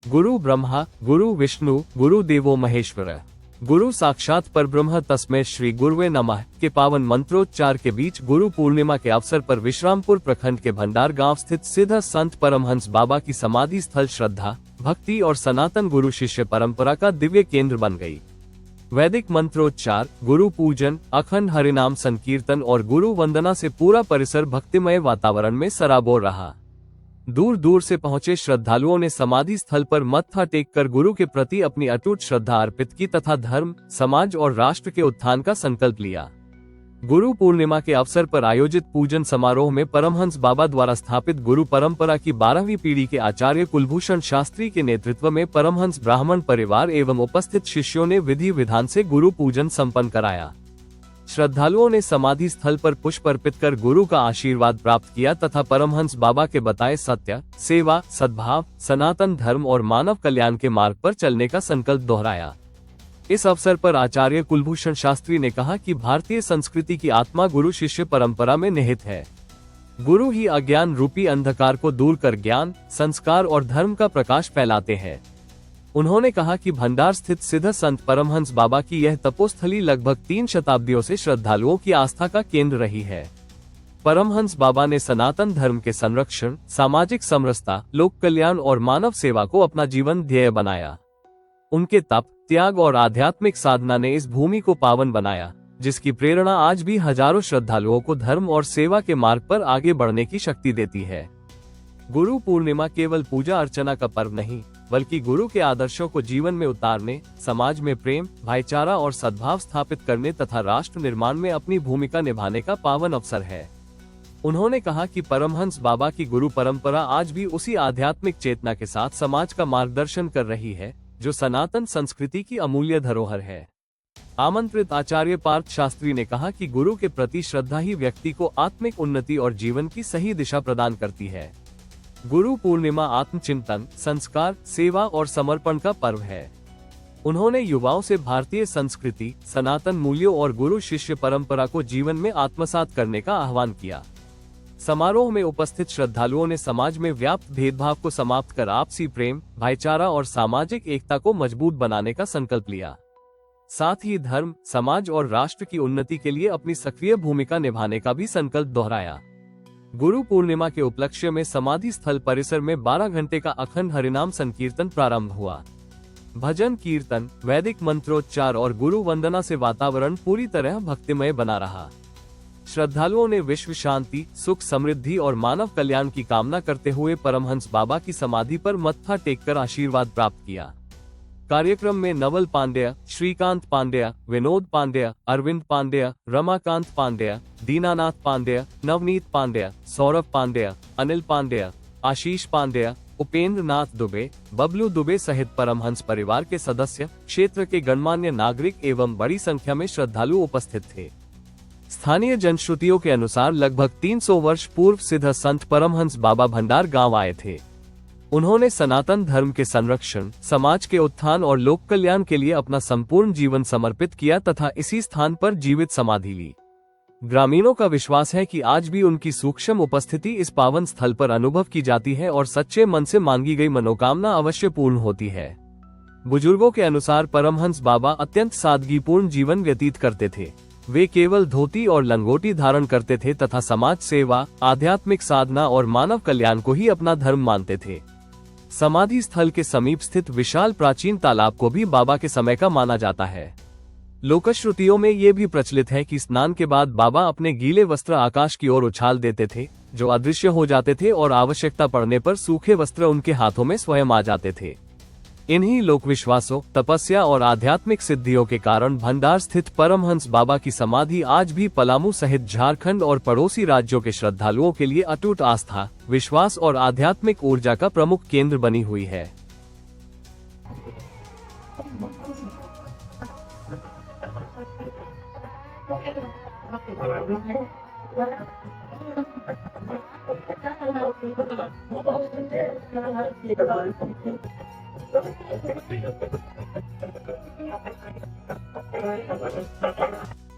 गुरु ब्रह्मा गुरु विष्णु गुरु देवो महेश्वर, गुरु साक्षात परब्रह्म तस्मै श्री गुरुवे नमः के पावन मंत्रोच्चार के बीच गुरु पूर्णिमा के अवसर पर विश्रामपुर प्रखंड के भंडार गांव स्थित सिद्ध संत परमहंस बाबा की समाधि स्थल श्रद्धा, भक्ति और सनातन गुरु शिष्य परंपरा का दिव्य केंद्र बन गई। वैदिक मंत्रोच्चार, गुरु पूजन, अखंड हरिनाम संकीर्तन और गुरु वंदना से पूरा परिसर भक्तिमय वातावरण में सराबोर रहा। दूर दूर से पहुंचे श्रद्धालुओं ने समाधि स्थल पर मत्था टेककर गुरु के प्रति अपनी अटूट श्रद्धा अर्पित की तथा धर्म, समाज और राष्ट्र के उत्थान का संकल्प लिया। गुरु पूर्णिमा के अवसर पर आयोजित पूजन समारोह में परमहंस बाबा द्वारा स्थापित गुरु परंपरा की 12वीं पीढ़ी के आचार्य कुलभूषण शास्त्री के नेतृत्व में परमहंस ब्राह्मण परिवार एवं उपस्थित शिष्यों ने विधि विधान से गुरु पूजन संपन्न कराया। श्रद्धालुओं ने समाधि स्थल पर पुष्प अर्पित कर गुरु का आशीर्वाद प्राप्त किया तथा परमहंस बाबा के बताए सत्य, सेवा, सद्भाव, सनातन धर्म और मानव कल्याण के मार्ग पर चलने का संकल्प दोहराया। इस अवसर पर आचार्य कुलभूषण शास्त्री ने कहा कि भारतीय संस्कृति की आत्मा गुरु शिष्य परंपरा में निहित है। गुरु ही अज्ञान रूपी अंधकार को दूर कर ज्ञान, संस्कार और धर्म का प्रकाश फैलाते हैं। उन्होंने कहा कि भंडार स्थित सिद्ध संत परमहंस बाबा की यह तपोस्थली लगभग 3 शताब्दियों से श्रद्धालुओं की आस्था का केंद्र रही है। परमहंस बाबा ने सनातन धर्म के संरक्षण, सामाजिक समरसता, लोक कल्याण और मानव सेवा को अपना जीवन ध्येय बनाया। उनके तप, त्याग और आध्यात्मिक साधना ने इस भूमि को पावन बनाया, जिसकी प्रेरणा आज भी हजारों श्रद्धालुओं को धर्म और सेवा के मार्ग पर आगे बढ़ने की शक्ति देती है। गुरु पूर्णिमा केवल पूजा अर्चना का पर्व नहीं, बल्कि गुरु के आदर्शों को जीवन में उतारने, समाज में प्रेम, भाईचारा और सद्भाव स्थापित करने तथा राष्ट्र निर्माण में अपनी भूमिका निभाने का पावन अवसर है। उन्होंने कहा कि परमहंस बाबा की गुरु परंपरा आज भी उसी आध्यात्मिक चेतना के साथ समाज का मार्गदर्शन कर रही है, जो सनातन संस्कृति की अमूल्य धरोहर है। आमंत्रित आचार्य पार्थ शास्त्री ने कहा कि गुरु के प्रति श्रद्धा ही व्यक्ति को आत्मिक उन्नति और जीवन की सही दिशा प्रदान करती है। गुरु पूर्णिमा आत्मचिंतन, संस्कार, सेवा और समर्पण का पर्व है। उन्होंने युवाओं से भारतीय संस्कृति, सनातन मूल्यों और गुरु शिष्य परंपरा को जीवन में आत्मसात करने का आह्वान किया। समारोह में उपस्थित श्रद्धालुओं ने समाज में व्याप्त भेदभाव को समाप्त कर आपसी प्रेम, भाईचारा और सामाजिक एकता को मजबूत बनाने का संकल्प लिया। साथ ही धर्म, समाज और राष्ट्र की उन्नति के लिए अपनी सक्रिय भूमिका निभाने का भी संकल्प दोहराया। गुरु पूर्णिमा के उपलक्ष्य में समाधि स्थल परिसर में 12 घंटे का अखंड हरिनाम संकीर्तन प्रारंभ हुआ। भजन कीर्तन, वैदिक मंत्रोच्चार और गुरु वंदना से वातावरण पूरी तरह भक्तिमय बना रहा। श्रद्धालुओं ने विश्व शांति, सुख, समृद्धि और मानव कल्याण की कामना करते हुए परमहंस बाबा की समाधि पर मत्था टेककर आशीर्वाद प्राप्त किया। कार्यक्रम में नवल पांडेय, श्रीकांत पांडेय, विनोद पांडेय, अरविंद पांडेय, रमाकांत पांडेय, दीनानाथ पांडेय, नवनीत पांडेय, सौरभ पांडेय, अनिल पांडेय, आशीष पांडेय, उपेंद्र नाथ दुबे, बबलू दुबे सहित परमहंस परिवार के सदस्य, क्षेत्र के गणमान्य नागरिक एवं बड़ी संख्या में श्रद्धालु उपस्थित थे। स्थानीय जनश्रुतियों के अनुसार लगभग 300 वर्ष पूर्व सिद्ध संत परमहंस बाबा भंडार गांव आए थे। उन्होंने सनातन धर्म के संरक्षण, समाज के उत्थान और लोक कल्याण के लिए अपना संपूर्ण जीवन समर्पित किया तथा इसी स्थान पर जीवित समाधि ली। ग्रामीणों का विश्वास है कि आज भी उनकी सूक्ष्म उपस्थिति इस पावन स्थल पर अनुभव की जाती है और सच्चे मन से मांगी गई मनोकामना अवश्य पूर्ण होती है। बुजुर्गों के अनुसार परमहंस बाबा अत्यंत सादगीपूर्ण जीवन व्यतीत करते थे। वे केवल धोती और लंगोटी धारण करते थे तथा समाज सेवा, आध्यात्मिक साधना और मानव कल्याण को ही अपना धर्म मानते थे। समाधि स्थल के समीप स्थित विशाल प्राचीन तालाब को भी बाबा के समय का माना जाता है। लोकश्रुतियों में ये भी प्रचलित है कि स्नान के बाद बाबा अपने गीले वस्त्र आकाश की ओर उछाल देते थे, जो अदृश्य हो जाते थे और आवश्यकता पड़ने पर सूखे वस्त्र उनके हाथों में स्वयं आ जाते थे। इन्हीं लोक विश्वासों, तपस्या और आध्यात्मिक सिद्धियों के कारण भंडार स्थित परमहंस बाबा की समाधि आज भी पलामू सहित झारखंड और पड़ोसी राज्यों के श्रद्धालुओं के लिए अटूट आस्था, विश्वास और आध्यात्मिक ऊर्जा का प्रमुख केंद्र बनी हुई है। Thank you.